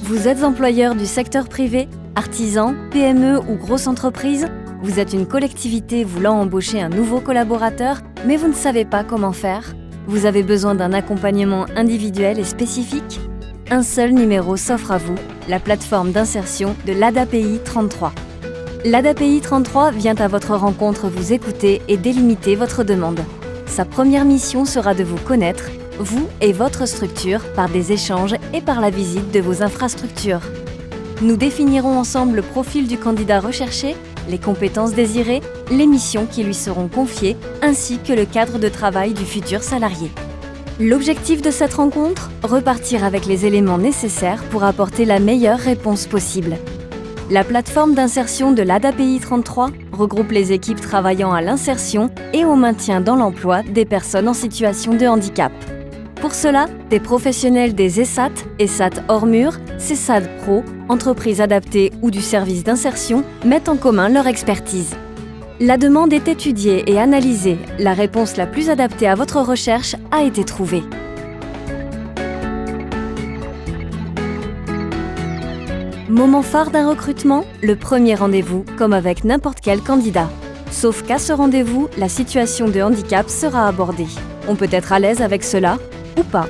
Vous êtes employeur du secteur privé, artisan, PME ou grosse entreprise? Vous êtes une collectivité voulant embaucher un nouveau collaborateur, mais vous ne savez pas comment faire? Vous avez besoin d'un accompagnement individuel et spécifique? Un seul numéro s'offre à vous, la plateforme d'insertion de l'ADAPI 33. L'ADAPI 33 vient à votre rencontre vous écouter et délimiter votre demande. Sa première mission sera de vous connaître, vous et votre structure, par des échanges et par la visite de vos infrastructures. Nous définirons ensemble le profil du candidat recherché, les compétences désirées, les missions qui lui seront confiées, ainsi que le cadre de travail du futur salarié. L'objectif de cette rencontre, repartir avec les éléments nécessaires pour apporter la meilleure réponse possible. La plateforme d'insertion de l'ADAPI 33 regroupe les équipes travaillant à l'insertion et au maintien dans l'emploi des personnes en situation de handicap. Pour cela, des professionnels des ESAT, ESAT hors mur, CESAD Pro, entreprises adaptées ou du service d'insertion mettent en commun leur expertise. La demande est étudiée et analysée. La réponse la plus adaptée à votre recherche a été trouvée. Moment phare d'un recrutement, le premier rendez-vous, comme avec n'importe quel candidat. Sauf qu'à ce rendez-vous, la situation de handicap sera abordée. On peut être à l'aise avec cela ou pas.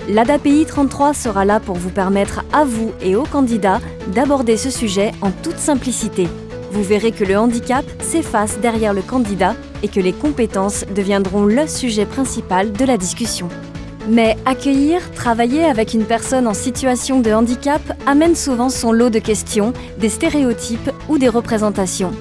L'ADAPI 33 sera là pour vous permettre à vous et aux candidats d'aborder ce sujet en toute simplicité. Vous verrez que le handicap s'efface derrière le candidat et que les compétences deviendront le sujet principal de la discussion. Mais accueillir, travailler avec une personne en situation de handicap amène souvent son lot de questions, des stéréotypes ou des représentations.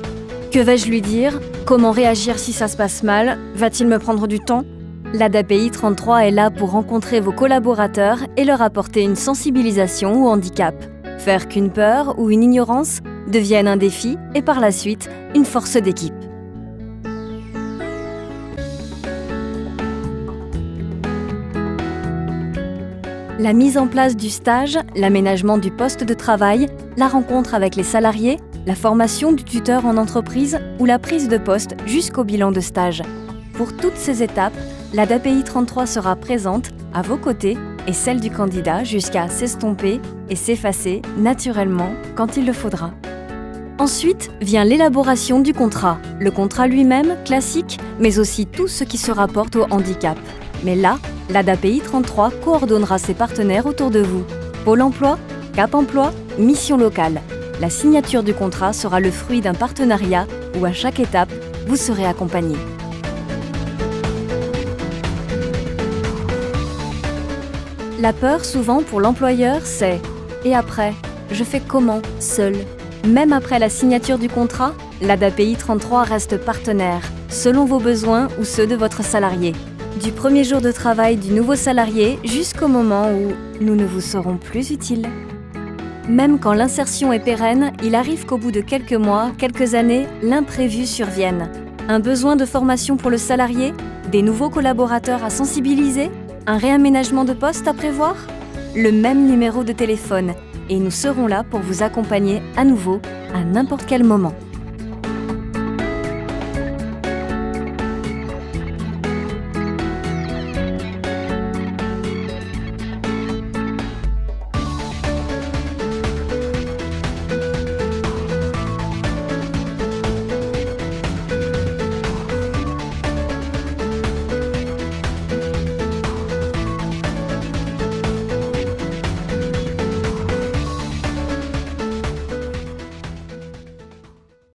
Que vais-je lui dire? Comment réagir si ça se passe mal? Va-t-il me prendre du temps? L'ADAPI 33 est là pour rencontrer vos collaborateurs et leur apporter une sensibilisation au handicap. Faire qu'une peur ou une ignorance devienne un défi et par la suite une force d'équipe. La mise en place du stage, l'aménagement du poste de travail, la rencontre avec les salariés, la formation du tuteur en entreprise ou la prise de poste jusqu'au bilan de stage. Pour toutes ces étapes, l'ADAPI 33 sera présente à vos côtés et celle du candidat jusqu'à s'estomper et s'effacer naturellement quand il le faudra. Ensuite vient l'élaboration du contrat. Le contrat lui-même, classique, mais aussi tout ce qui se rapporte au handicap. Mais là, l'ADAPI 33 coordonnera ses partenaires autour de vous. Pôle emploi, Cap emploi, mission locale. La signature du contrat sera le fruit d'un partenariat où à chaque étape, vous serez accompagné. La peur souvent pour l'employeur, c'est « et après, je fais comment, seul ?» Même après la signature du contrat, l'ADAPI 33 reste partenaire, selon vos besoins ou ceux de votre salarié. Du premier jour de travail du nouveau salarié jusqu'au moment où nous ne vous serons plus utiles. Même quand l'insertion est pérenne, il arrive qu'au bout de quelques mois, quelques années, l'imprévu survienne. Un besoin de formation pour le salarié, des nouveaux collaborateurs à sensibiliser, un réaménagement de poste à prévoir? Le même numéro de téléphone et nous serons là pour vous accompagner à nouveau à n'importe quel moment.